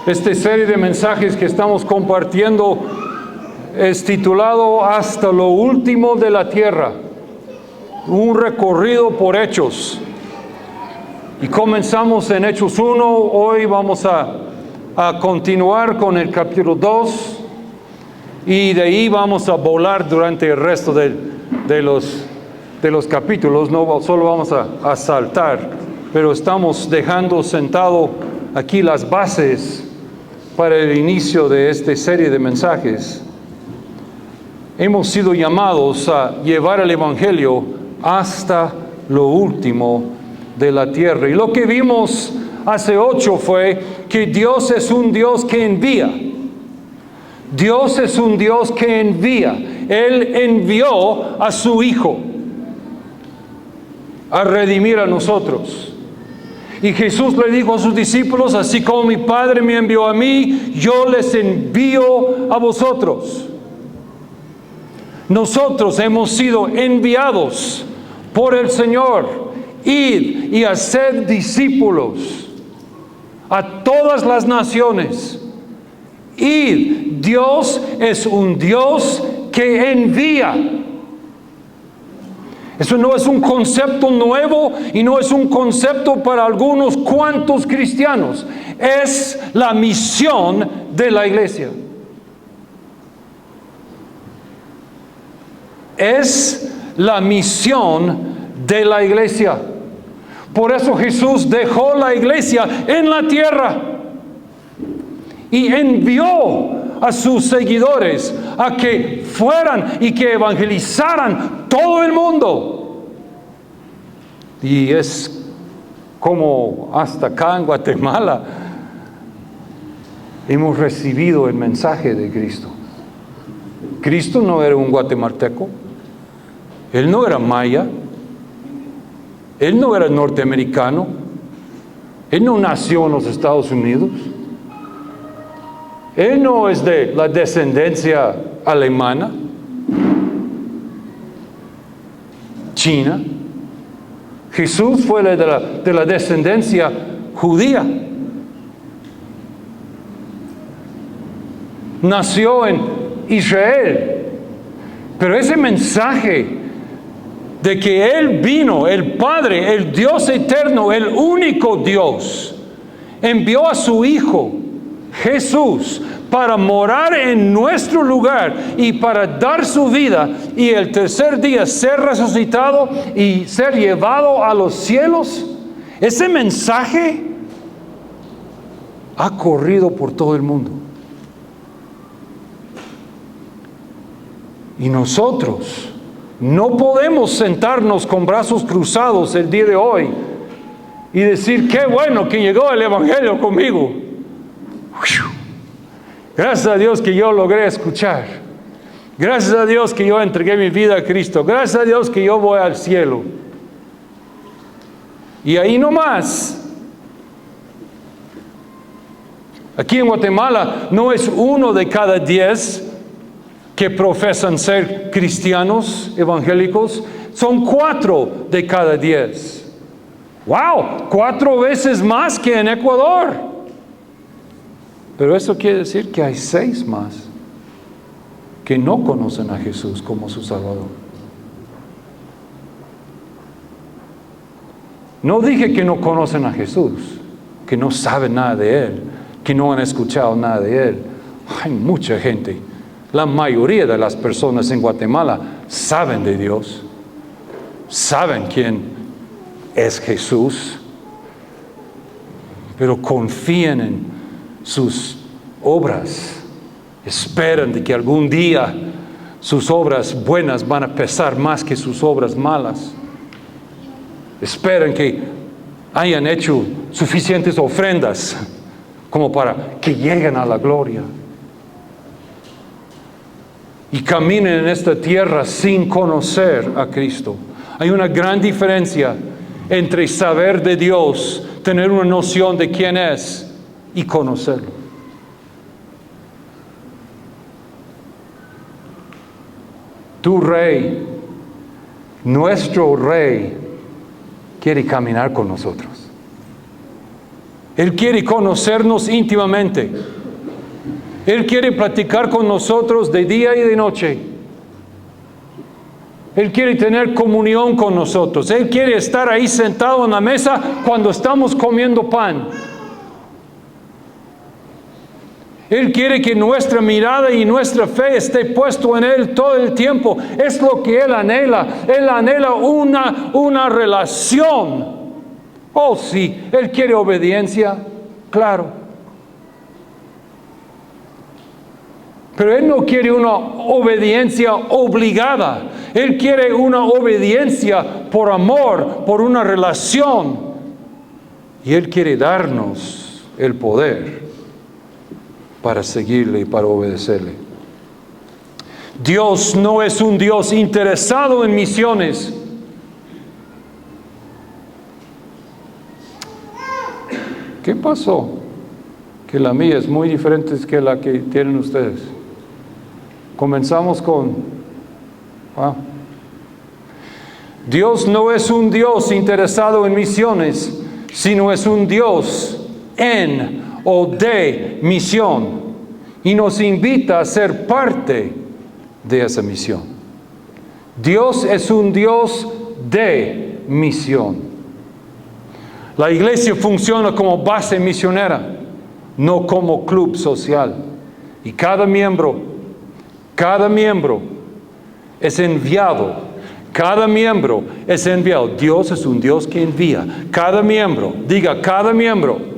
Esta serie de mensajes que estamos compartiendo es titulado Hasta lo último de la tierra, un recorrido por Hechos. Y comenzamos en Hechos 1, hoy vamos a continuar con el capítulo 2 y de ahí vamos a volar durante el resto de los capítulos, no solo vamos a saltar, pero estamos dejando sentado aquí las bases para el inicio de esta serie de mensajes. Hemos sido llamados a llevar el Evangelio hasta lo último de la tierra. Y lo que vimos hace 8 fue que Dios es un Dios que envía. Dios es un Dios que envía. Él envió a su Hijo a redimir a nosotros. Y Jesús le dijo a sus discípulos, así como mi Padre me envió a mí, yo les envío a vosotros. Nosotros hemos sido enviados por el Señor. Id y haced discípulos a todas las naciones. Id, Dios es un Dios que envía. Eso no es un concepto nuevo y no es un concepto para algunos cuantos cristianos. Es la misión de la iglesia. Es la misión de la iglesia. Por eso Jesús dejó la iglesia en la tierra y envió a sus seguidores a que fueran y que evangelizaran todo el mundo. Y es como hasta acá en Guatemala hemos recibido el mensaje de Cristo. Cristo no era un guatemalteco, Él no era maya, Él no era norteamericano, Él no nació en los Estados Unidos. Él no es de la descendencia alemana, china. Jesús fue de la descendencia judía. Nació en Israel. Pero ese mensaje de que Él vino, el Padre, el Dios eterno, el único Dios, envió a su Hijo Jesús para morar en nuestro lugar y para dar su vida y el tercer día ser resucitado y ser llevado a los cielos. Ese mensaje ha corrido por todo el mundo. Y nosotros no podemos sentarnos con brazos cruzados el día de hoy y decir, qué bueno que llegó el Evangelio conmigo. Gracias a Dios que yo logré escuchar. Gracias a Dios que yo entregué mi vida a Cristo. Gracias a Dios que yo voy al cielo. Y ahí nomás. Aquí en Guatemala no es 1 de cada 10 que profesan ser cristianos evangélicos. Son 4 de cada 10. ¡Wow! 4 veces más que en Ecuador. Pero eso quiere decir que hay 6 más que no conocen a Jesús como su Salvador. No dije que no conocen a Jesús, que no saben nada de Él, que no han escuchado nada de Él. Hay mucha gente, la mayoría de las personas en Guatemala saben de Dios, saben quién es Jesús, pero confían en sus obras, esperan de que algún día sus obras buenas van a pesar más que sus obras malas. Esperan que hayan hecho suficientes ofrendas como para que lleguen a la gloria. Y caminen en esta tierra sin conocer a Cristo. Hay una gran diferencia entre saber de Dios, tener una noción de quién es, y conocerlo. Tu Rey, nuestro Rey, quiere caminar con nosotros. Él quiere conocernos íntimamente. Él quiere platicar con nosotros de día y de noche. Él quiere tener comunión con nosotros. Él quiere estar ahí sentado en la mesa cuando estamos comiendo pan. Él quiere que nuestra mirada y nuestra fe esté puesto en Él todo el tiempo. Es lo que Él anhela. Él anhela una relación. Oh, sí, Él quiere obediencia, claro. Pero Él no quiere una obediencia obligada. Él quiere una obediencia por amor, por una relación. Y Él quiere darnos el poder para seguirle y para obedecerle. Dios no es un Dios interesado en misiones. ¿Qué pasó? Que la mía es muy diferente que la que tienen ustedes. Comenzamos con... Dios no es un Dios interesado en misiones, sino es un Dios en o de misión, y nos invita a ser parte de esa misión. Dios es un Dios de misión. La iglesia funciona como base misionera, no como club social. Y cada miembro es enviado. Cada miembro es enviado. Dios es un Dios que envía. Cada miembro, diga cada miembro.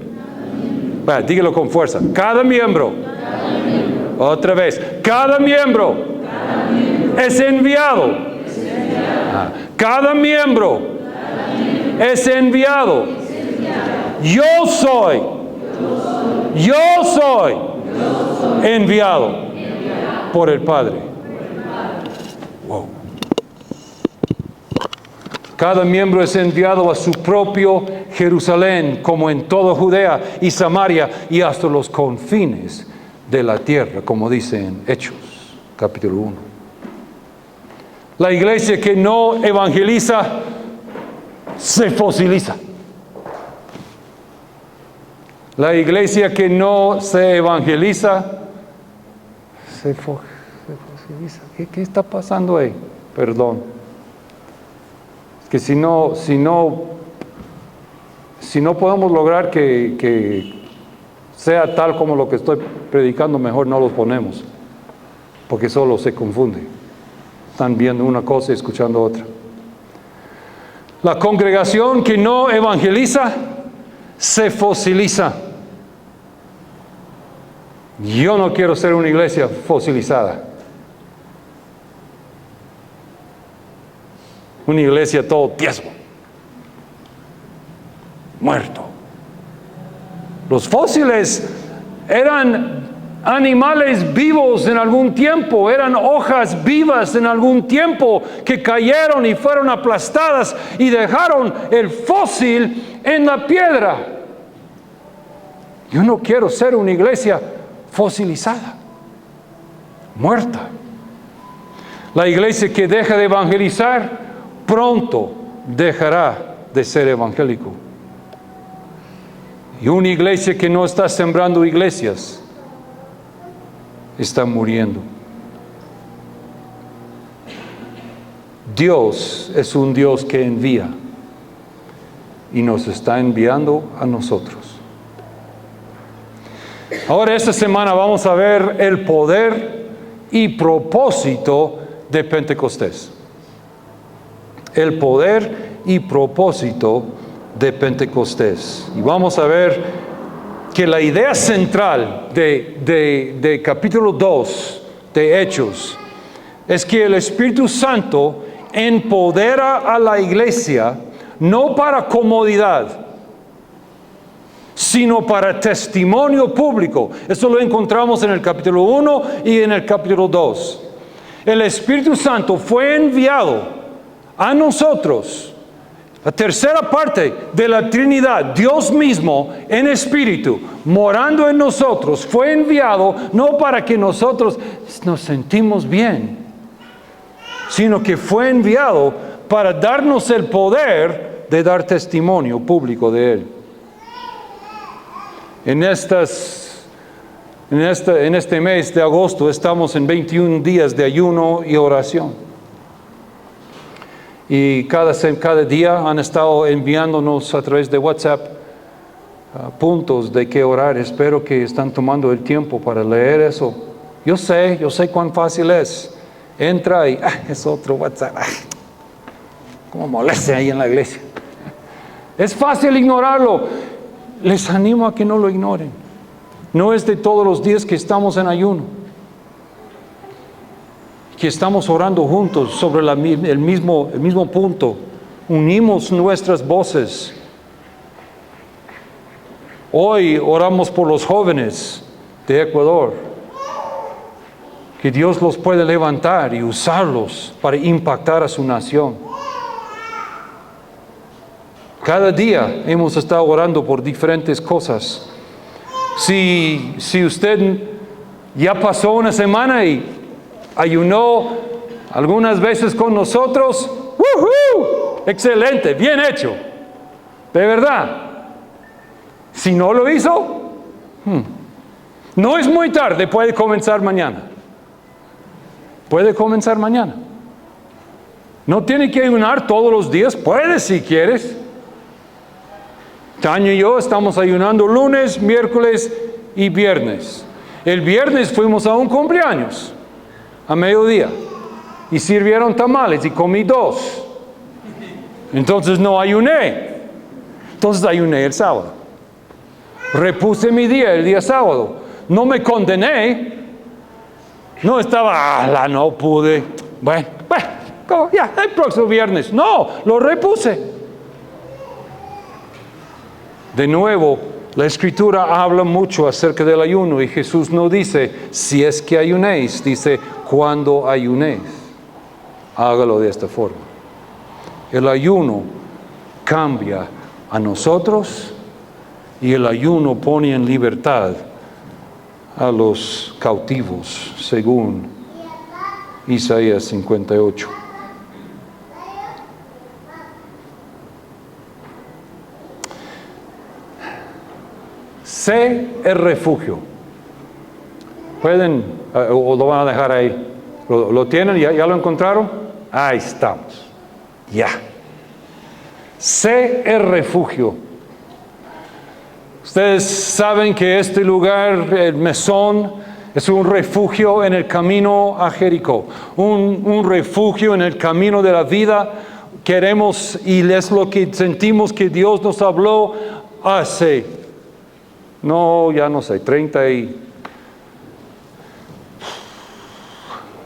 Dígalo con fuerza. Cada miembro. Otra vez. Cada miembro es enviado. Cada miembro es enviado. Yo soy enviado por el Padre. Wow. Cada miembro es enviado a su propio Jerusalén, como en toda Judea y Samaria y hasta los confines de la tierra, como dice en Hechos, capítulo 1. La iglesia que no evangeliza se fosiliza. La iglesia que no se evangeliza se fosiliza. ¿Qué está pasando ahí? Perdón. Que si no podemos lograr que sea tal como lo que estoy predicando, mejor no los ponemos, porque solo se confunde. Están viendo una cosa y escuchando otra. La congregación que no evangeliza se fosiliza. Yo no quiero ser una iglesia fosilizada. Una iglesia todo tieso, muerto. Los fósiles eran animales vivos en algún tiempo, eran hojas vivas en algún tiempo que cayeron y fueron aplastadas y dejaron el fósil en la piedra. Yo no quiero ser una iglesia fosilizada, muerta. La iglesia que deja de evangelizar pronto dejará de ser evangélico. Y una iglesia que no está sembrando iglesias está muriendo. Dios es un Dios que envía y nos está enviando a nosotros. Ahora esta semana vamos a ver el poder y propósito de Pentecostés. El poder y propósito de Pentecostés. Y vamos a ver que la idea central de capítulo 2 de Hechos es que el Espíritu Santo empodera a la iglesia no para comodidad, sino para testimonio público. Eso lo encontramos en el capítulo 1 y en el capítulo 2. El Espíritu Santo fue enviado a nosotros, la tercera parte de la Trinidad, Dios mismo en espíritu, morando en nosotros, fue enviado no para que nosotros nos sentimos bien, sino que fue enviado para darnos el poder de dar testimonio público de Él. En este mes de agosto estamos en 21 días de ayuno y oración. Y cada día han estado enviándonos a través de WhatsApp puntos de qué orar. Espero que están tomando el tiempo para leer eso. Yo sé cuán fácil es. Entra y es otro WhatsApp. Cómo molesta ahí en la iglesia. Es fácil ignorarlo. Les animo a que no lo ignoren. No es de todos los días que estamos en ayuno, que estamos orando juntos sobre el mismo punto. Unimos nuestras voces. Hoy oramos por los jóvenes de Ecuador, que Dios los puede levantar y usarlos para impactar a su nación. Cada día hemos estado orando por diferentes cosas. Si usted ya pasó una semana y ayunó algunas veces con nosotros, ¡woohoo! Excelente, bien hecho, de verdad. Si no lo hizo, no es muy tarde, puede comenzar mañana. Puede comenzar mañana. No tiene que ayunar todos los días, puede si quieres. Tania y yo estamos ayunando lunes, miércoles y viernes. El viernes fuimos a un cumpleaños, a mediodía, y sirvieron tamales y comí 2. Entonces no ayuné. Entonces ayuné el sábado. Repuse mi día el día sábado. No me condené. No estaba, no pude. Bueno, ya, el próximo viernes. No, lo repuse. De nuevo, la Escritura habla mucho acerca del ayuno y Jesús no dice, si es que ayunéis, dice, cuando ayunéis. Hágalo de esta forma. El ayuno cambia a nosotros y el ayuno pone en libertad a los cautivos, según Isaías 58. Sé el refugio. ¿Pueden o lo van a dejar ahí? ¿Lo tienen? ¿Ya lo encontraron? Ahí estamos. Ya. Sé el refugio. Ustedes saben que este lugar, el mesón, es un refugio en el camino a Jericó. Un refugio en el camino de la vida. Queremos, y es lo que sentimos que Dios nos habló hace... ya no sé, 30 y...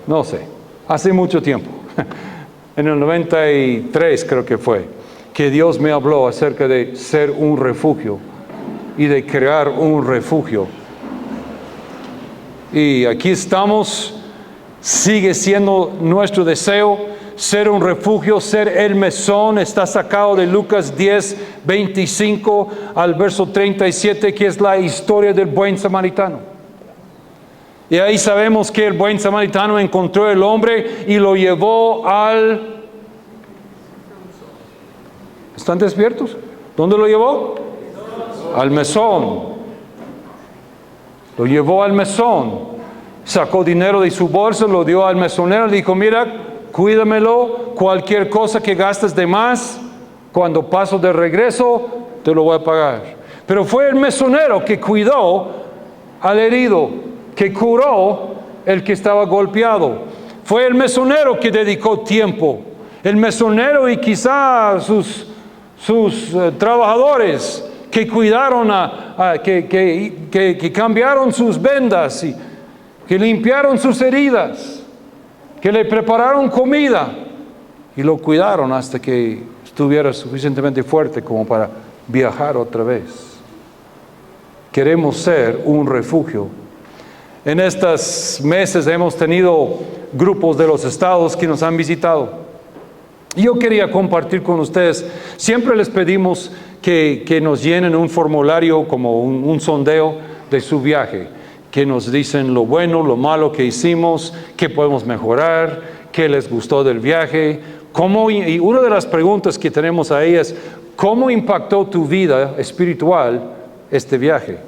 No sé, hace mucho tiempo. En el 93 creo que fue, que Dios me habló acerca de ser un refugio y de crear un refugio. Y aquí estamos, sigue siendo nuestro deseo ser un refugio, ser el mesón. Está sacado de Lucas 10, 25 al verso 37, que es la historia del buen samaritano. Y ahí sabemos que el buen samaritano encontró el hombre y lo llevó al... ¿Están despiertos? ¿Dónde lo llevó? Al mesón. Lo llevó al mesón. Sacó dinero de su bolsa, lo dio al mesonero, le dijo, mira, cuídamelo, cualquier cosa que gastes de más, cuando paso de regreso, te lo voy a pagar. Pero fue el mesonero que cuidó al herido, que curó el que estaba golpeado. Fue el mesonero que dedicó tiempo. El mesonero y quizá sus trabajadores que cuidaron, que cambiaron sus vendas y que limpiaron sus heridas, que le prepararon comida y lo cuidaron hasta que estuviera suficientemente fuerte como para viajar otra vez. Queremos ser un refugio. En estos meses hemos tenido grupos de los estados que nos han visitado. Yo quería compartir con ustedes, siempre les pedimos que nos llenen un formulario como un sondeo de su viaje, que nos dicen lo bueno, lo malo que hicimos, qué podemos mejorar, qué les gustó del viaje, y una de las preguntas que tenemos ahí es, ¿cómo impactó tu vida espiritual este viaje?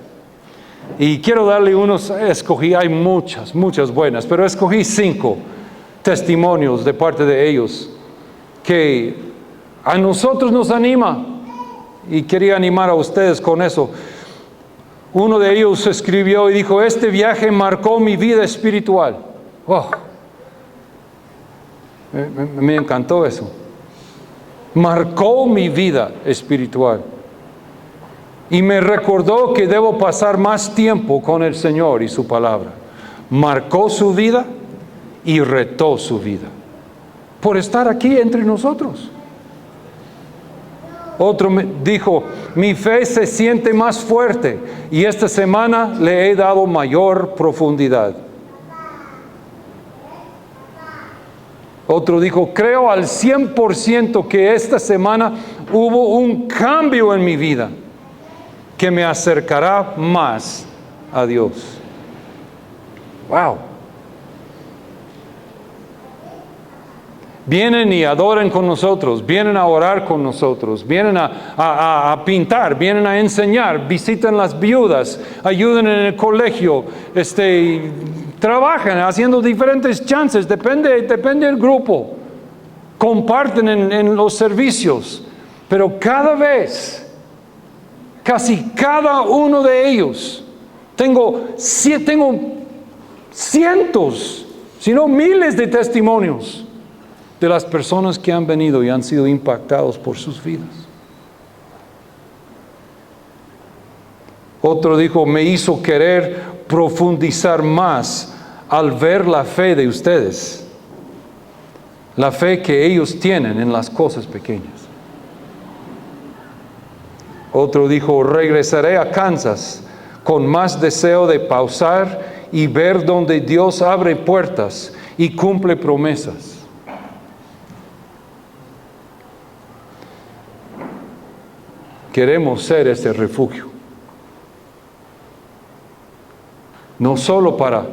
Y quiero darle unos, escogí, hay muchas buenas, pero escogí 5 testimonios de parte de ellos que a nosotros nos anima, y quería animar a ustedes con eso. Uno de ellos escribió y dijo: este viaje marcó mi vida espiritual. Oh, me encantó eso. Marcó mi vida espiritual. Y me recordó que debo pasar más tiempo con el Señor y su palabra. Marcó su vida y retó su vida por estar aquí entre nosotros. Otro me dijo: mi fe se siente más fuerte y esta semana le he dado mayor profundidad. Otro dijo: creo al 100% que esta semana hubo un cambio en mi vida que me acercará más a Dios. Wow. Vienen y adoran con nosotros, vienen a orar con nosotros, vienen a pintar, vienen a enseñar, visitan las viudas, ayudan en el colegio, trabajan haciendo diferentes chances, depende del grupo, comparten en los servicios, pero cada vez, casi cada uno de ellos, tengo cientos, si no miles de testimonios de las personas que han venido y han sido impactados por sus vidas. Otro dijo: me hizo querer profundizar más al ver la fe de ustedes, la fe que ellos tienen en las cosas pequeñas. Otro dijo: regresaré a Kansas con más deseo de pausar y ver donde Dios abre puertas y cumple promesas. Queremos ser ese refugio, no solo para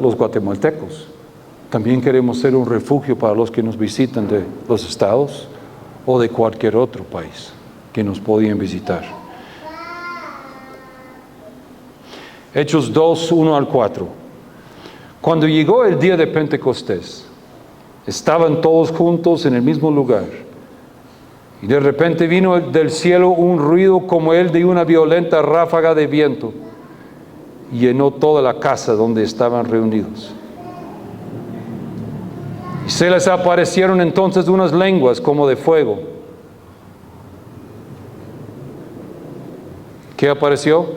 los guatemaltecos, también queremos ser un refugio para los que nos visitan de los estados o de cualquier otro país que nos podían visitar. Hechos 2, 1 al 4. Cuando llegó el día de Pentecostés, estaban todos juntos en el mismo lugar. Y de repente vino del cielo un ruido como el de una violenta ráfaga de viento, y llenó toda la casa donde estaban reunidos. Y se les aparecieron entonces unas lenguas como de fuego. ¿Qué apareció?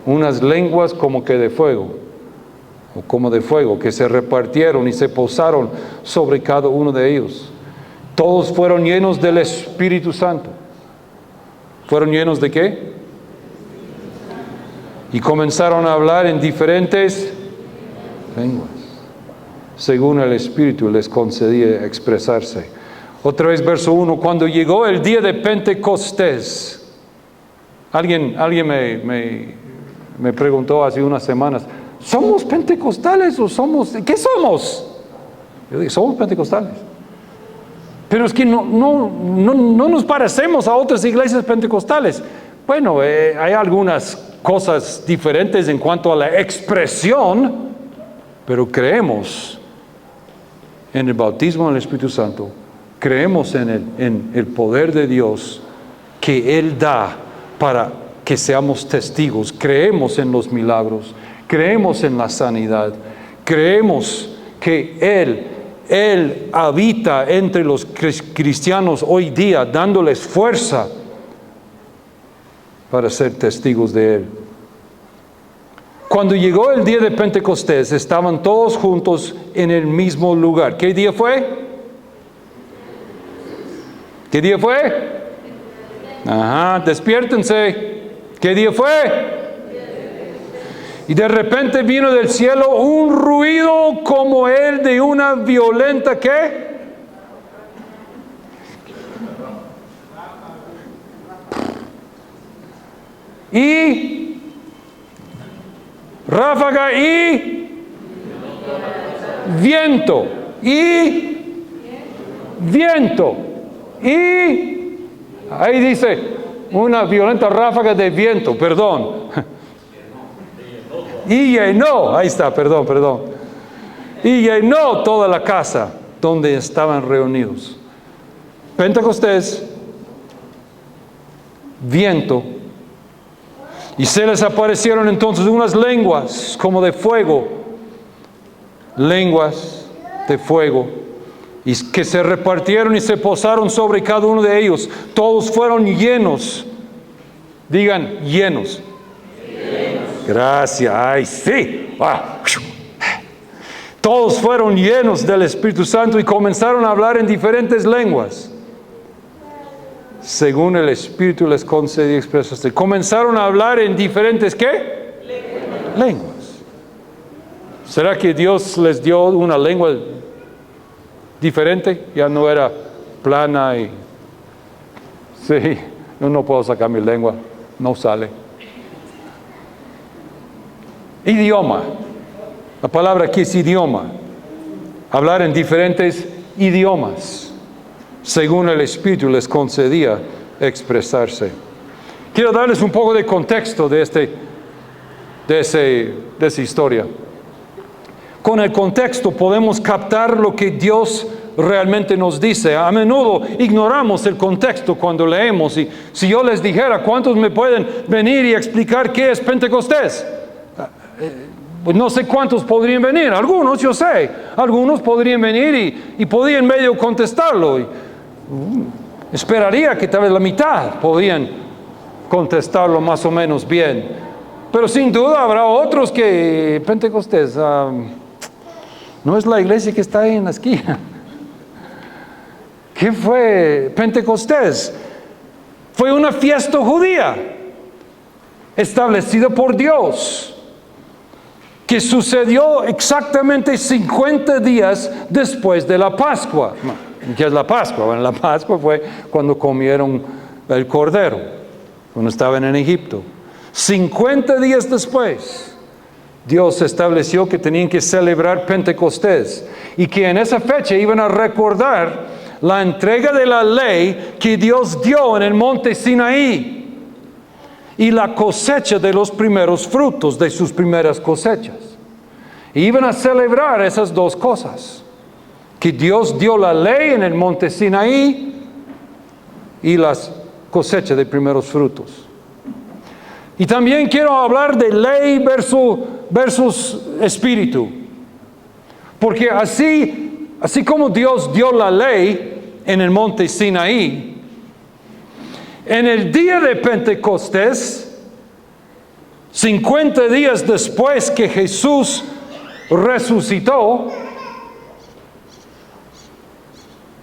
Unas lenguas como que de fuego, o como de fuego, que se repartieron y se posaron sobre cada uno de ellos. Todos fueron llenos del Espíritu Santo. ¿Fueron llenos de qué? Y comenzaron a hablar en diferentes lenguas, según el Espíritu les concedía expresarse. Otra vez, verso 1. Cuando llegó el día de Pentecostés, alguien me preguntó hace unas semanas: ¿somos pentecostales o somos? ¿Qué somos? Yo dije: somos pentecostales. Pero es que no nos parecemos a otras iglesias pentecostales. Bueno, hay algunas cosas diferentes en cuanto a la expresión, pero creemos en el bautismo del Espíritu Santo, creemos en el poder de Dios que Él da para que seamos testigos, creemos en los milagros, creemos en la sanidad, creemos que Él habita entre los cristianos hoy día, dándoles fuerza para ser testigos de Él. Cuando llegó el día de Pentecostés, estaban todos juntos en el mismo lugar. ¿Qué día fue? ¿Qué día fue? Ajá, despiértense. ¿Qué día fue? Y de repente vino del cielo un ruido como el de una violenta ¿qué? Y ráfaga y viento y Ahí dice, una violenta ráfaga de viento, perdón. Y llenó, ahí está, perdón. Y llenó toda la casa donde estaban reunidos. Pentecostés, viento, y se les aparecieron entonces unas lenguas como de fuego, lenguas de fuego, y que se repartieron y se posaron sobre cada uno de ellos. Todos fueron llenos. Digan, llenos. Gracias, ay sí. Todos fueron llenos del Espíritu Santo y comenzaron a hablar en diferentes lenguas, según el Espíritu les concedía expresarse. Comenzaron a hablar en diferentes, ¿qué? Lenguas. ¿Será que Dios les dio una lengua diferente? Ya no era plana y... Sí, no puedo sacar mi lengua, no sale. Idioma. La palabra aquí es idioma. Hablar en diferentes idiomas, según el Espíritu les concedía expresarse. Quiero darles un poco de contexto de esa historia. Con el contexto podemos captar lo que Dios realmente nos dice. A menudo ignoramos el contexto cuando leemos. Y si yo les dijera, ¿cuántos me pueden venir y explicar qué es Pentecostés? Pues no sé cuántos podrían venir. Algunos, yo sé. Algunos podrían venir y podrían medio contestarlo. Esperaría que tal vez la mitad podrían contestarlo más o menos bien. Pero sin duda habrá otros que Pentecostés no es la iglesia que está ahí en la esquina. ¿Qué fue Pentecostés? Fue una fiesta judía establecida por Dios, que sucedió exactamente 50 días después de la Pascua. ¿Qué es la Pascua? Bueno, la Pascua fue cuando comieron el cordero, cuando estaban en Egipto. 50 días después, Dios estableció que tenían que celebrar Pentecostés y que en esa fecha iban a recordar la entrega de la ley que Dios dio en el monte Sinaí y la cosecha de los primeros frutos de sus primeras cosechas. Y iban a celebrar esas dos cosas, que Dios dio la ley en el monte Sinaí y las cosechas de primeros frutos. Y también quiero hablar de ley versus espíritu, porque así como Dios dio la ley en el monte Sinaí, en el día de Pentecostés, 50 días después que Jesús resucitó,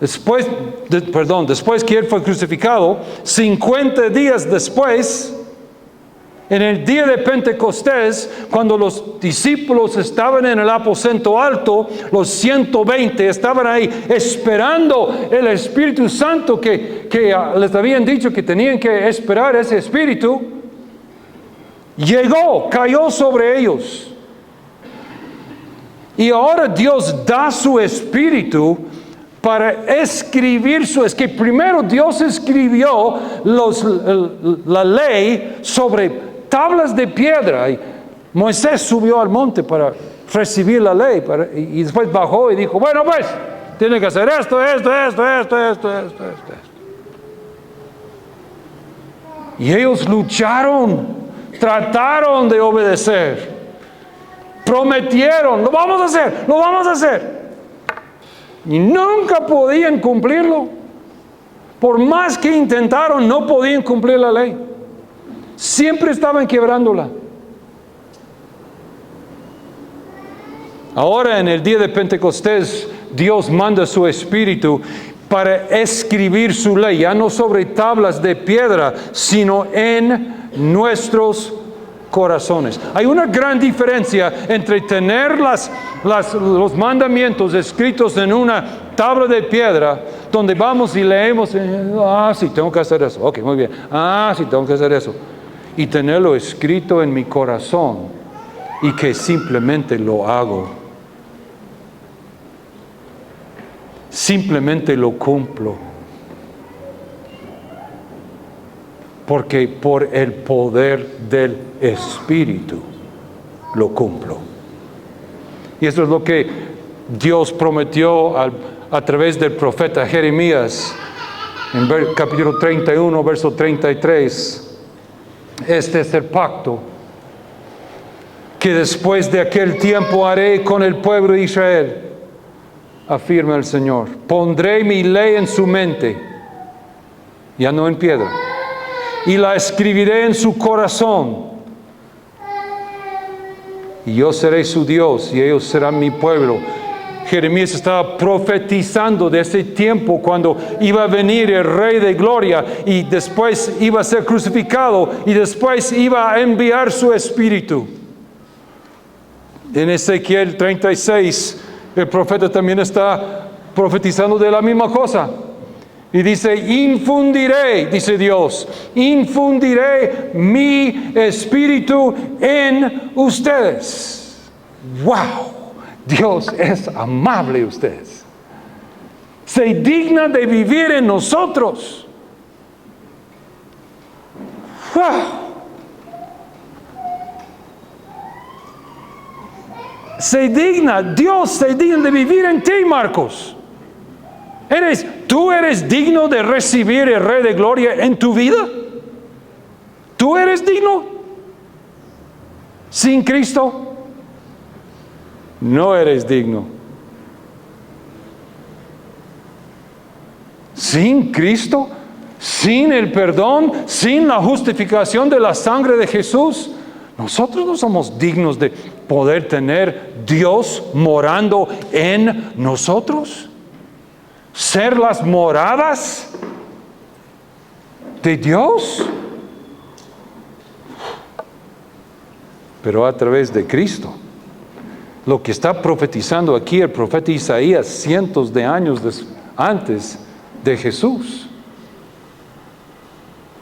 después que Él fue crucificado, 50 días después, en el día de Pentecostés, cuando los discípulos estaban en el aposento alto, los 120 estaban ahí esperando el Espíritu Santo que les habían dicho que tenían que esperar ese Espíritu, llegó, cayó sobre ellos. Y ahora Dios da su Espíritu para escribir es que primero Dios escribió la ley sobre tablas de piedra, y Moisés subió al monte para recibir la ley, y después bajó y dijo, bueno pues, tiene que hacer esto. Y ellos lucharon, trataron de obedecer, prometieron, lo vamos a hacer, y nunca podían cumplirlo. Por más que intentaron, no podían cumplir la ley. Siempre estaban quebrándola. Ahora en el día de Pentecostés, Dios manda su Espíritu para escribir su ley, ya no sobre tablas de piedra, sino en nuestros corazones. Hay una gran diferencia entre tener los mandamientos escritos en una tabla de piedra, donde vamos y leemos, sí, tengo que hacer eso, ok, muy bien, sí, tengo que hacer eso, y tenerlo escrito en mi corazón y que simplemente lo hago, simplemente lo cumplo. porque por el poder del Espíritu lo cumplo. Y eso es lo que Dios prometió a través del profeta Jeremías en capítulo 31, verso 33. Este es el pacto que después de aquel tiempo haré con el pueblo de Israel, afirma el Señor. Pondré mi ley en su mente, ya no en piedra, y la escribiré en su corazón. Y yo seré su Dios y ellos serán mi pueblo. Jeremías estaba profetizando de ese tiempo cuando iba a venir el Rey de Gloria y después iba a ser crucificado y después iba a enviar su Espíritu. En Ezequiel 36, el profeta también está profetizando de la misma cosa. Y dice, infundiré, dice Dios, infundiré mi Espíritu en ustedes. ¡Wow! Dios es amable a ustedes. Se digna de vivir en nosotros. ¡Wow! Dios se digna de vivir en ti, Marcos. ¿Tú eres digno de recibir el Rey de Gloria en tu vida? ¿Tú eres digno? Sin Cristo, no eres digno. Sin Cristo, sin el perdón, sin la justificación de la sangre de Jesús, nosotros no somos dignos de poder tener Dios morando en nosotros. Ser las moradas de Dios. Pero a través de Cristo. Lo que está profetizando aquí el profeta Isaías cientos de años antes de Jesús.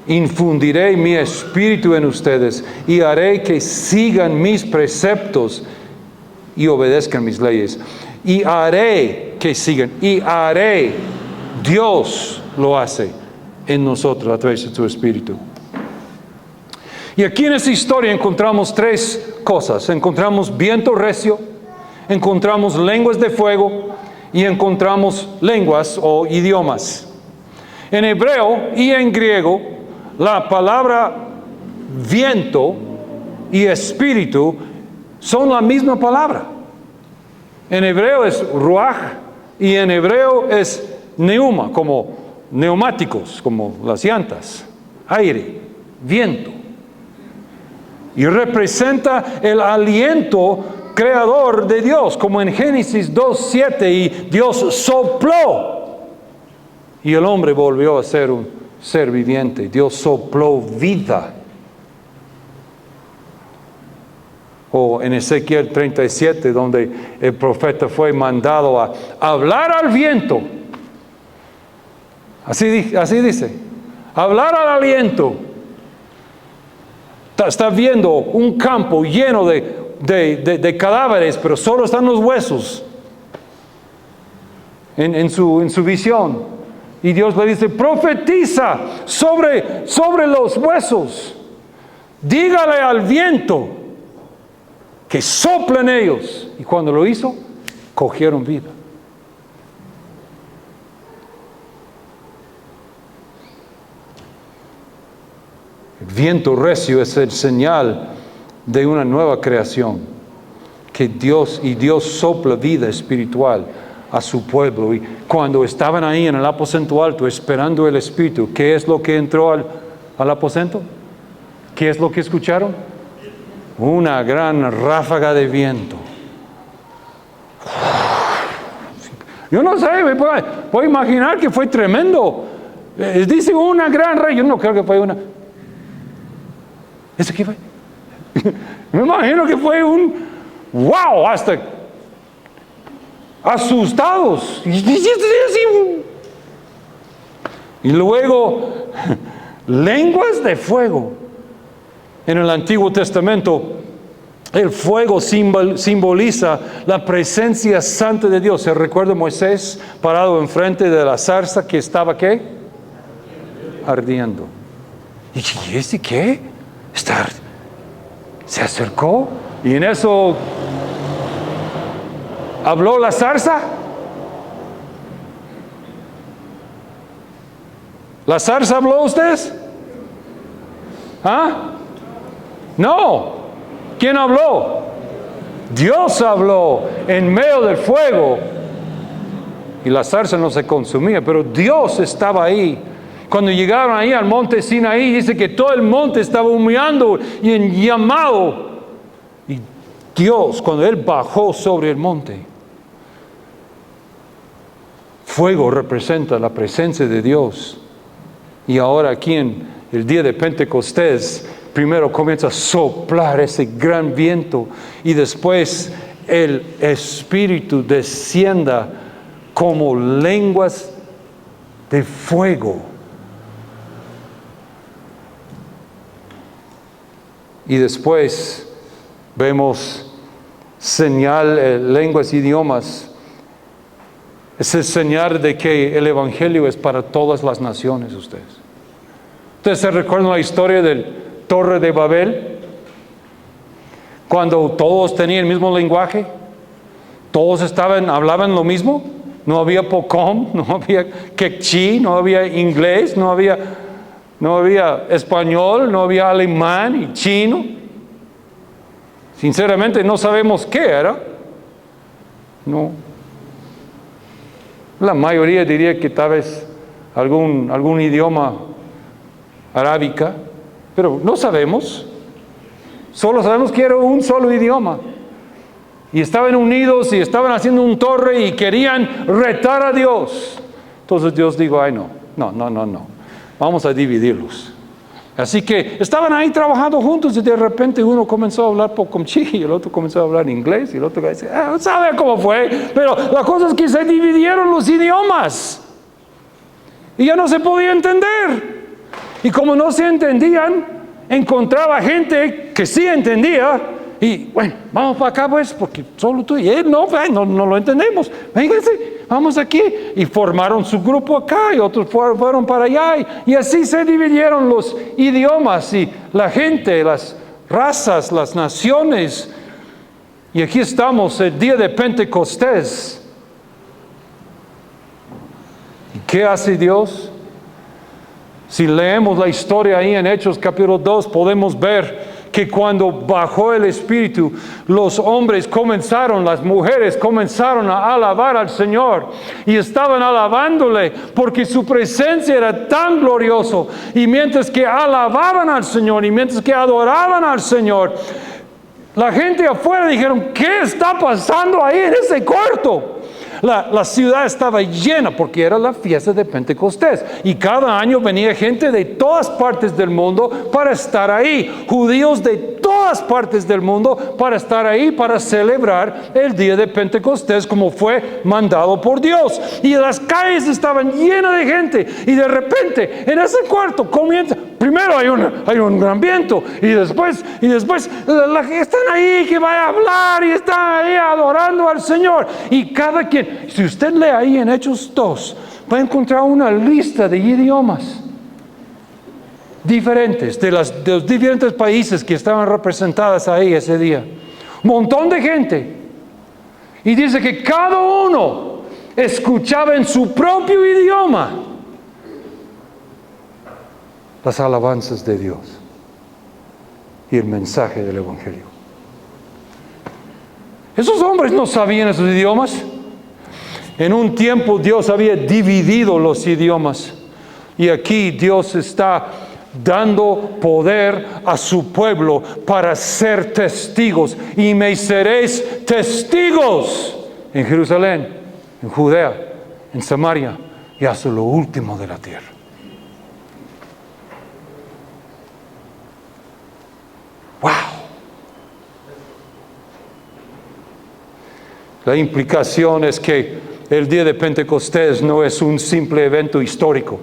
Infundiré mi espíritu en ustedes y haré que sigan mis preceptos y obedezcan mis leyes. Y haré que sigan. Y haré. Dios lo hace en nosotros a través de su Espíritu. Y aquí en esta historia encontramos tres cosas. Encontramos viento recio, encontramos lenguas de fuego y encontramos lenguas o idiomas. En hebreo y en griego, la palabra viento y espíritu son la misma palabra. En hebreo es ruach y en hebreo es neuma, como neumáticos, como las llantas, aire, viento. Y representa el aliento creador de Dios, como en Génesis 2:7, y Dios sopló y el hombre volvió a ser un ser viviente. Dios sopló vida. O en Ezequiel 37, donde el profeta fue mandado a hablar al viento. Así dice, hablar al aliento. Está viendo un campo lleno de cadáveres, pero solo están los huesos en su visión. Y Dios le dice, profetiza sobre los huesos. Dígale al viento que soplen ellos. Y cuando lo hizo, cogieron vida. El viento recio es el señal de una nueva creación, que Dios sopla vida espiritual a su pueblo. Y cuando estaban ahí en el aposento alto esperando el Espíritu, ¿qué es lo que entró al aposento? ¿Qué es lo que escucharon? Una gran ráfaga de viento. Yo no sé, me puedo imaginar que fue tremendo. Dice una gran ráfaga. Yo no creo que fue una. ¿Eso qué fue? Me imagino que fue un wow, hasta asustados. Y luego lenguas de fuego. En el Antiguo Testamento, el fuego simboliza la presencia santa de Dios. ¿Se recuerda Moisés parado enfrente de la zarza que estaba ¿qué? Ardiendo. ¿Y este qué? Se acercó y en eso habló la zarza. ¿La zarza habló ustedes? ¿Ah? No. ¿Quién habló? Dios habló en medio del fuego. Y la zarza no se consumía, pero Dios estaba ahí. Cuando llegaron ahí al monte Sinaí, dice que todo el monte estaba humeando y en llamado. Y Dios, cuando Él bajó sobre el monte, fuego representa la presencia de Dios. Y ahora aquí en el día de Pentecostés, primero comienza a soplar ese gran viento y después el Espíritu descienda como lenguas de fuego. Y después vemos señal, lenguas, idiomas. Es señal de que el Evangelio es para todas las naciones, ustedes. ¿Ustedes se recuerdan la historia del Torre de Babel? Cuando todos tenían el mismo lenguaje, todos hablaban lo mismo. No había pocom, no había quechí, no había inglés, no había español, no había alemán y chino. Sinceramente no sabemos qué era. No. La mayoría diría que tal vez algún idioma arábica, pero no sabemos. Solo sabemos que era un solo idioma. Y estaban unidos y estaban haciendo un torre y querían retar a Dios. Entonces Dios dijo, ay no, vamos a dividirlos. Así que estaban ahí trabajando juntos y de repente uno comenzó a hablar pocomchi y el otro comenzó a hablar inglés y el otro dice, ¿sabe cómo fue? Pero la cosa es que se dividieron los idiomas y ya no se podía entender. Y como no se entendían, encontraba gente que sí entendía y bueno, vamos para acá pues, porque solo tú y él no lo entendemos. Vénganse, vamos aquí. Y formaron su grupo acá y otros fueron para allá. Y así se dividieron los idiomas y la gente, las razas, las naciones. Y aquí estamos, el día de Pentecostés. ¿Y qué hace Dios? Si leemos la historia ahí en Hechos capítulo 2, podemos ver que cuando bajó el Espíritu, los hombres las mujeres comenzaron a alabar al Señor y estaban alabándole porque su presencia era tan glorioso. Y mientras que alababan al Señor y mientras que adoraban al Señor, la gente afuera dijeron, ¿qué está pasando ahí en ese cuarto? La ciudad estaba llena porque era la fiesta de Pentecostés y cada año venía gente de todas partes del mundo para estar ahí, judíos de todas partes del mundo para estar ahí, para celebrar el día de Pentecostés como fue mandado por Dios. Y las calles estaban llenas de gente y de repente en ese cuarto primero hay un gran viento y después están ahí que va a hablar y están ahí adorando al Señor. Y cada quien, si usted lee ahí en Hechos 2, va a encontrar una lista de idiomas diferentes de los diferentes países que estaban representadas ahí ese día. Un montón de gente. Y dice que cada uno escuchaba en su propio idioma las alabanzas de Dios y el mensaje del Evangelio. Esos hombres no sabían esos idiomas. En un tiempo Dios había dividido los idiomas y aquí Dios está dando poder a su pueblo para ser testigos. Y me seréis testigos en Jerusalén, en Judea, en Samaria y hasta lo último de la tierra. ¡Wow! La implicación es que el día de Pentecostés no es un simple evento histórico.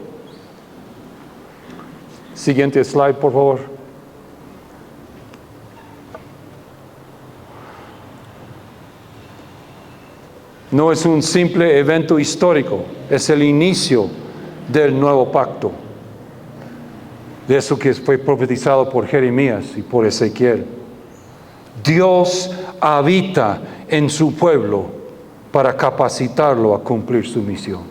Siguiente slide, por favor. No es un simple evento histórico, es el inicio del nuevo pacto. de eso que fue profetizado por Jeremías y por Ezequiel. Dios habita en su pueblo para capacitarlo a cumplir su misión.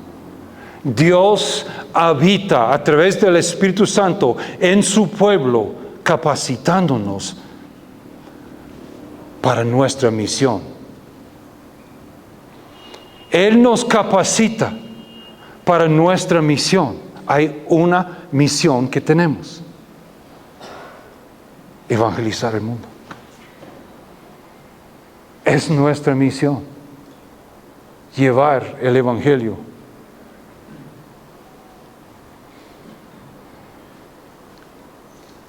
Dios habita a través del Espíritu Santo en su pueblo, capacitándonos para nuestra misión. Él nos capacita para nuestra misión. Hay una misión que tenemos: evangelizar el mundo. Es nuestra misión, llevar el Evangelio.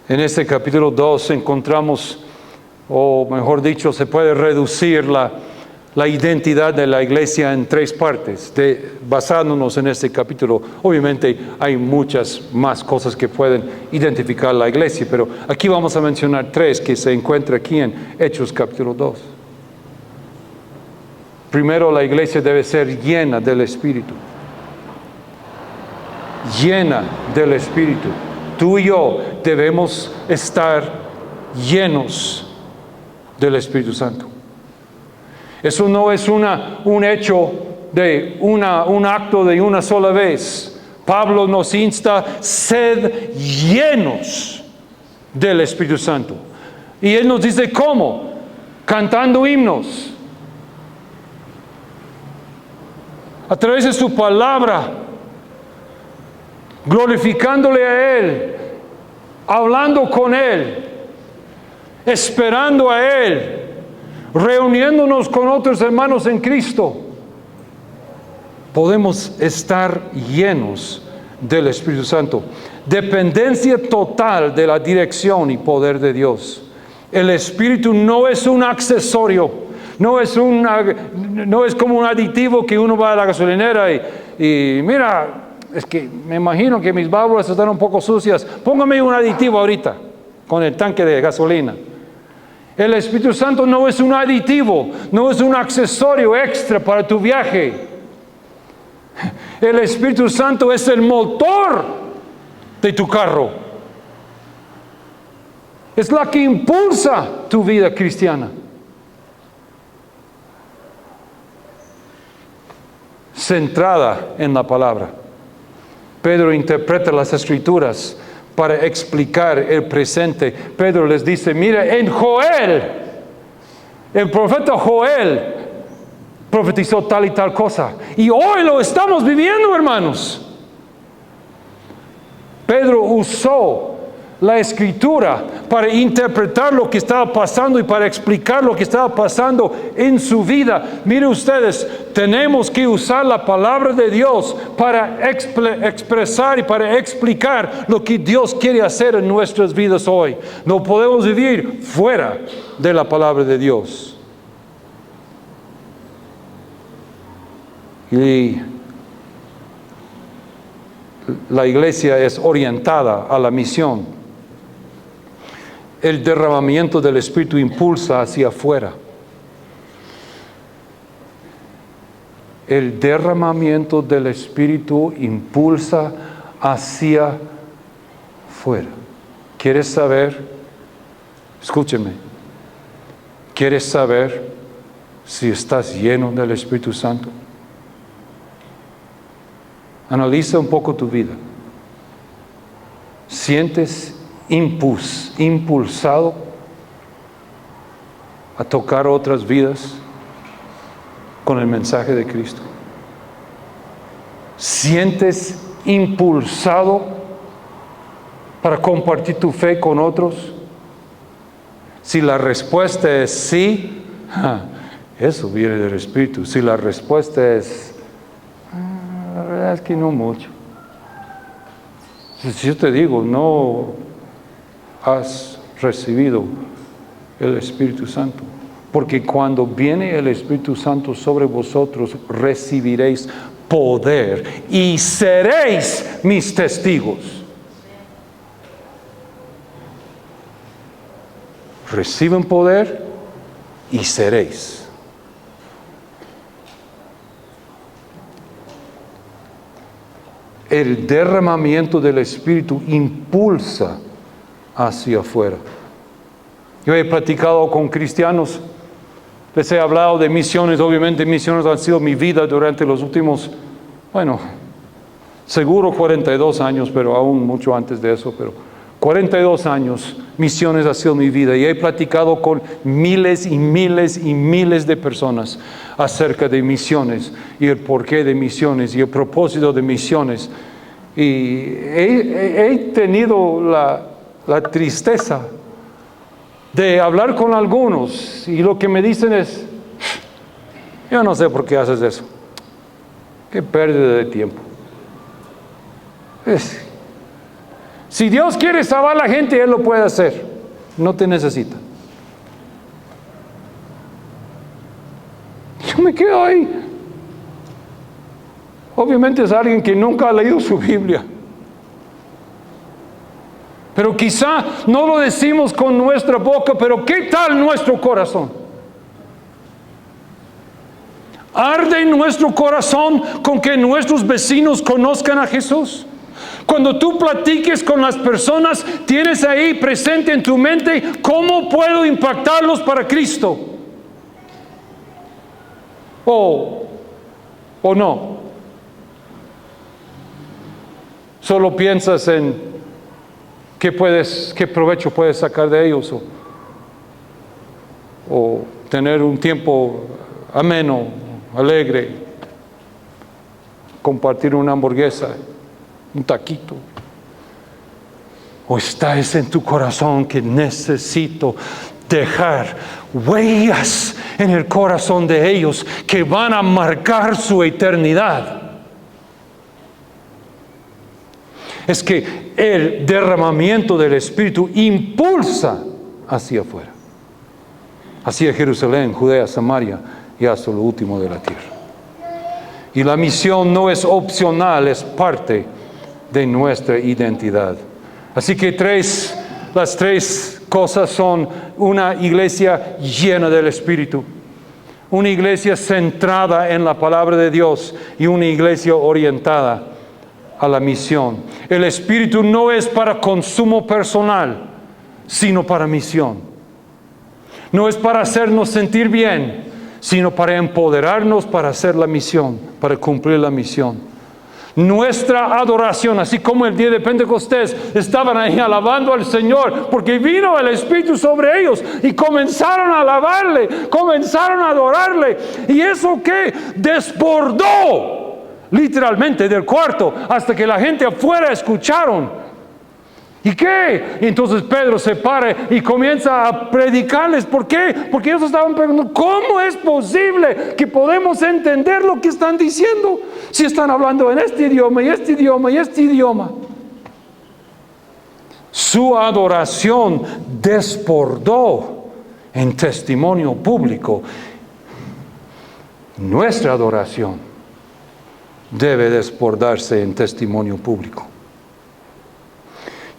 En este capítulo 2 encontramos, o mejor dicho, se puede reducir la identidad de la iglesia en 3 partes, basándonos en este capítulo. Obviamente hay muchas más cosas que pueden identificar la iglesia, pero aquí vamos a mencionar 3 que se encuentran aquí en Hechos capítulo 2. Primero, la iglesia debe ser llena del Espíritu. Llena del Espíritu. Tú y yo debemos estar llenos del Espíritu Santo. Eso no es un hecho de un acto de una sola vez. Pablo nos insta: sed llenos del Espíritu Santo. Y él nos dice ¿cómo? Cantando himnos, a través de su palabra, glorificándole a Él, hablando con Él, esperando a Él, reuniéndonos con otros hermanos en Cristo. Podemos estar llenos del Espíritu Santo. Dependencia total de la dirección y poder de Dios. El Espíritu no es un accesorio. No es como un aditivo que uno va a la gasolinera y mira, es que me imagino que mis válvulas están un poco sucias. Póngame un aditivo ahorita con el tanque de gasolina. El Espíritu Santo no es un aditivo, no es un accesorio extra para tu viaje. El Espíritu Santo es el motor de tu carro. Es la que impulsa tu vida cristiana. Centrada en la palabra. Pedro interpreta las Escrituras para explicar el presente. Pedro les dice: mire, en Joel, el profeta Joel profetizó tal y tal cosa, y hoy lo estamos viviendo, hermanos. Pedro usó la Escritura para interpretar lo que estaba pasando y para explicar lo que estaba pasando en su vida. Miren ustedes, tenemos que usar la palabra de Dios para expresar y para explicar lo que Dios quiere hacer en nuestras vidas hoy. No podemos vivir fuera de la palabra de Dios. Y la iglesia es orientada a la misión. El derramamiento del Espíritu impulsa hacia afuera. El derramamiento del Espíritu impulsa hacia afuera. ¿Quieres saber? Escúcheme. ¿Quieres saber si estás lleno del Espíritu Santo? Analiza un poco tu vida. ¿Sientes impulsado a tocar otras vidas con el mensaje de Cristo? ¿Sientes impulsado para compartir tu fe con otros? Si la respuesta es sí, eso viene del Espíritu. Si la respuesta es la verdad es que no mucho. Si yo te digo, no has recibido el Espíritu Santo, porque cuando viene el Espíritu Santo sobre vosotros, recibiréis poder y seréis mis testigos. Reciben poder y seréis. el derramamiento del Espíritu impulsa hacia afuera. Yo he platicado con cristianos, les he hablado de misiones. Obviamente misiones han sido mi vida durante los últimos, seguro 42 años, pero aún mucho antes de eso, pero 42 años misiones ha sido mi vida. Y he platicado con miles y miles y miles de personas acerca de misiones y el porqué de misiones y el propósito de misiones. Y he tenido la tristeza de hablar con algunos y lo que me dicen es: yo no sé por qué haces eso. Qué pérdida de tiempo. Si Dios quiere salvar a la gente, Él lo puede hacer. No te necesita. Yo me quedo ahí. Obviamente es alguien que nunca ha leído su Biblia. Pero quizá no lo decimos con nuestra boca, pero ¿qué tal nuestro corazón? ¿Arde nuestro corazón con que nuestros vecinos conozcan a Jesús? Cuando tú platiques con las personas, tienes ahí presente en tu mente cómo puedo impactarlos para Cristo. O no. Solo piensas en qué provecho puedes sacar de ellos o tener un tiempo ameno, alegre, compartir una hamburguesa, un taquito. ¿O está ese en tu corazón que necesito dejar huellas en el corazón de ellos que van a marcar su eternidad? Es que el derramamiento del Espíritu impulsa hacia afuera, hacia Jerusalén, Judea, Samaria y hasta lo último de la tierra. Y la misión no es opcional, es parte de nuestra identidad. Así que las tres cosas son: una iglesia llena del Espíritu, una iglesia centrada en la palabra de Dios y una iglesia orientada a la misión. El Espíritu no es para consumo personal, sino para misión. No es para hacernos sentir bien, sino para empoderarnos para hacer la misión, para cumplir la misión. Nuestra adoración, así como el día de Pentecostés, estaban ahí alabando al Señor, porque vino el Espíritu sobre ellos y comenzaron a alabarle, comenzaron a adorarle. ¿Y eso qué? Desbordó literalmente del cuarto hasta que la gente afuera escucharon. ¿Y qué? Y entonces Pedro se para y comienza a predicarles. ¿Por qué? Porque ellos estaban preguntando: ¿cómo es posible que podemos entender lo que están diciendo si están hablando en este idioma y este idioma y este idioma? Su adoración desbordó en testimonio público. Nuestra adoración debe desbordarse en testimonio público.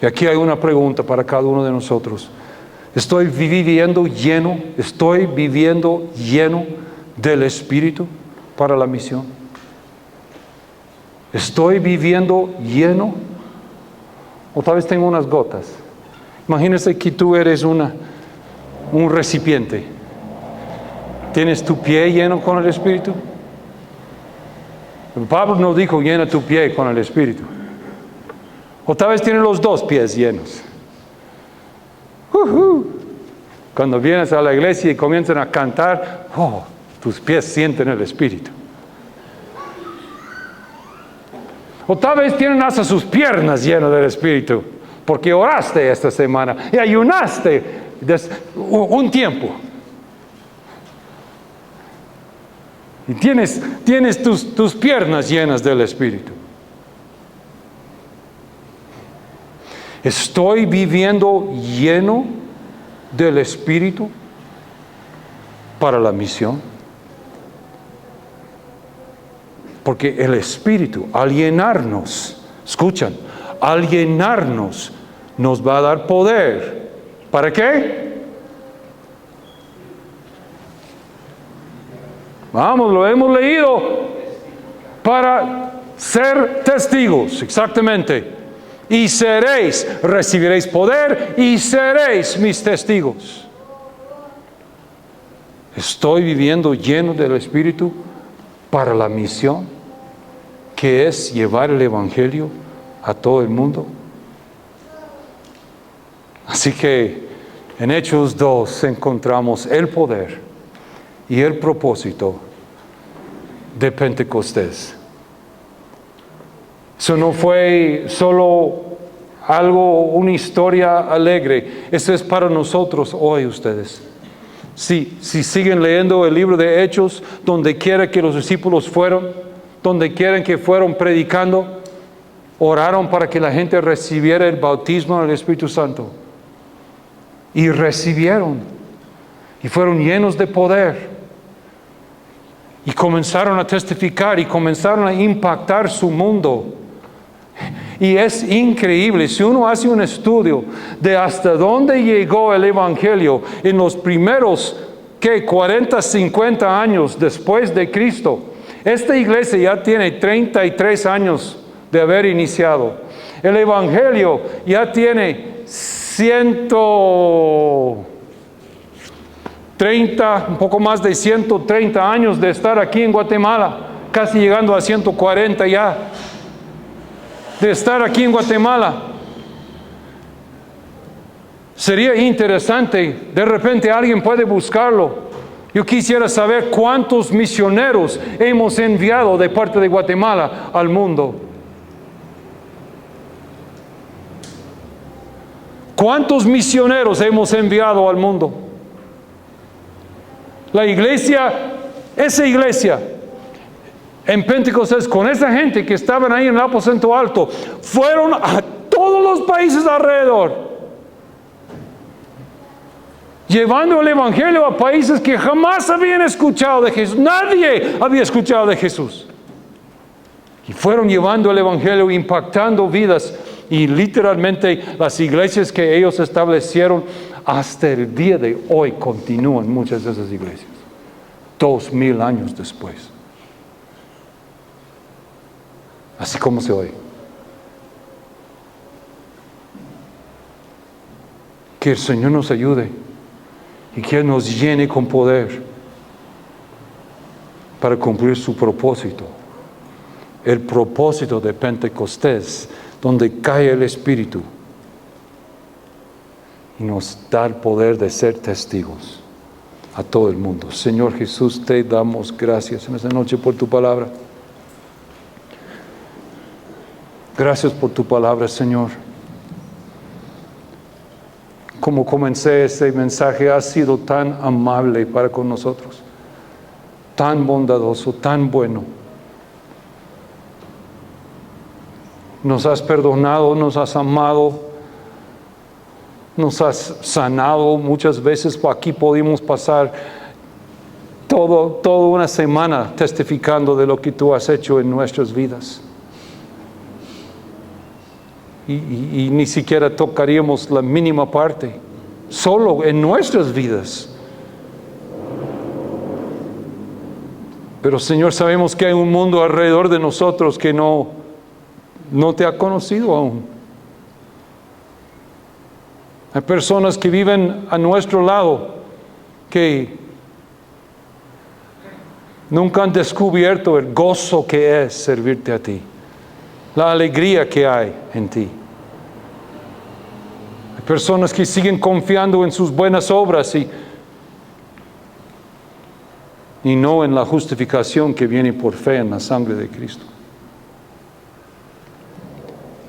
Y aquí hay una pregunta para cada uno de nosotros: ¿estoy viviendo lleno del Espíritu para la misión? ¿Estoy viviendo lleno? O tal vez tengo unas gotas. Imagínese que tú eres un recipiente. ¿Tienes tu pie lleno con el Espíritu? Pablo nos dijo: llena tu pie con el Espíritu. O tal vez tienes los dos pies llenos. Cuando vienes a la iglesia y comienzan a cantar, tus pies sienten el Espíritu. O tal vez tienen hasta sus piernas llenas del Espíritu, porque oraste esta semana y ayunaste un tiempo. Y tienes tus piernas llenas del Espíritu. ¿Estoy viviendo lleno del Espíritu para la misión? Porque el Espíritu, al llenarnos, escuchan, al llenarnos, nos va a dar poder. ¿Para qué? Vamos, lo hemos leído. Para Ser testigos, exactamente. Y recibiréis poder y seréis mis testigos. Estoy viviendo lleno del Espíritu para la misión, que es llevar el Evangelio a todo el mundo. Así que en Hechos 2 encontramos el poder y el propósito de Pentecostés. Eso no fue solo una historia alegre. Eso es para nosotros hoy, ustedes. Si siguen leyendo el libro de Hechos, donde quiera que los discípulos fueron, donde quiera que fueron predicando, oraron para que la gente recibiera el bautismo del Espíritu Santo. Y recibieron. Y fueron llenos de poder. Y comenzaron a testificar y comenzaron a impactar su mundo. Y es increíble, si uno hace un estudio de hasta dónde llegó el Evangelio en los primeros, 40, 50 años después de Cristo. Esta iglesia ya tiene 33 años de haber iniciado. El Evangelio ya tiene 130, un poco más de 130 años de estar aquí en Guatemala, casi llegando a 140 ya. De estar aquí en Guatemala. Sería interesante, de repente alguien puede buscarlo. Yo quisiera saber cuántos misioneros hemos enviado de parte de Guatemala al mundo. ¿Cuántos misioneros hemos enviado al mundo? La iglesia, esa iglesia, en Pentecostés, con esa gente que estaban ahí en el aposento alto, fueron a todos los países alrededor, llevando el Evangelio a países que jamás habían escuchado de Jesús. Nadie había escuchado de Jesús. Y fueron llevando el Evangelio, impactando vidas. Y literalmente las iglesias que ellos establecieron hasta el día de hoy continúan muchas de esas iglesias. 2000 años después. Así como se oye. Que el Señor nos ayude y que Él nos llene con poder para cumplir su propósito. El propósito de Pentecostés, donde cae el Espíritu y nos da el poder de ser testigos a todo el mundo. Señor Jesús, te damos gracias en esta noche por tu palabra. Gracias por tu palabra, Señor. Como comencé este mensaje, has sido tan amable para con nosotros, tan bondadoso, tan bueno. Nos has perdonado, nos has amado, nos has sanado. Muchas veces aquí pudimos pasar toda una semana testificando de lo que tú has hecho en nuestras vidas. Y ni siquiera tocaríamos la mínima parte, solo en nuestras vidas. Pero Señor, sabemos que hay un mundo alrededor de nosotros que no te ha conocido aún. Hay personas que viven a nuestro lado que nunca han descubierto el gozo que es servirte a ti, la alegría que hay en ti. Hay personas que siguen confiando en sus buenas obras y no en la justificación que viene por fe en la sangre de Cristo.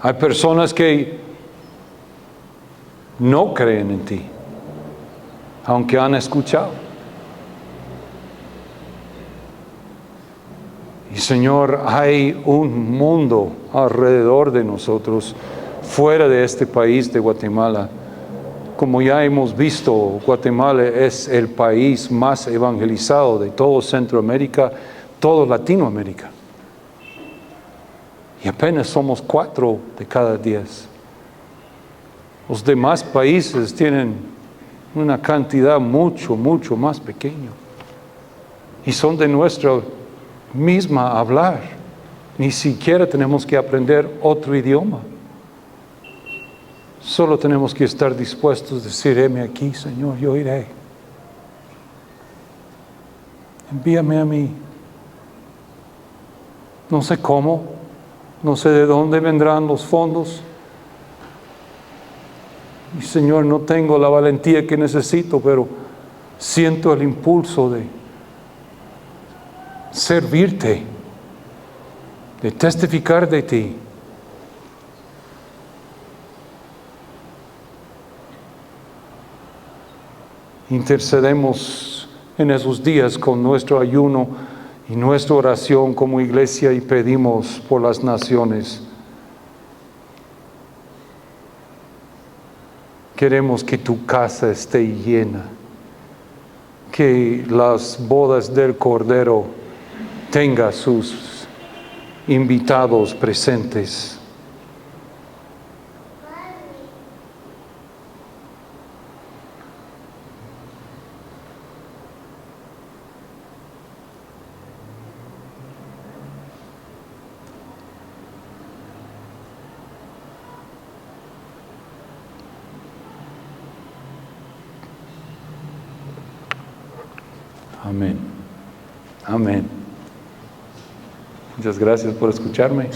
Hay personas que no creen en ti, aunque han escuchado. Y Señor, hay un mundo alrededor de nosotros, fuera de este país de Guatemala. Como ya hemos visto, Guatemala es el país más evangelizado de todo Centroamérica, todo Latinoamérica. Y apenas somos 4 de cada 10. Los demás países tienen una cantidad mucho más pequeña. Y son de nuestra misma hablar. Ni siquiera tenemos que aprender otro idioma. Solo tenemos que estar dispuestos a decir, heme aquí, Señor, yo iré. Envíame a mí. No sé cómo, no sé de dónde vendrán los fondos. Y Señor, no tengo la valentía que necesito, pero siento el impulso de servirte, de testificar de ti. Intercedemos en esos días con nuestro ayuno y nuestra oración como iglesia y pedimos por las naciones. Queremos que tu casa esté llena, que las bodas del Cordero tengan sus invitados presentes. Amén. Amén. Muchas gracias por escucharme.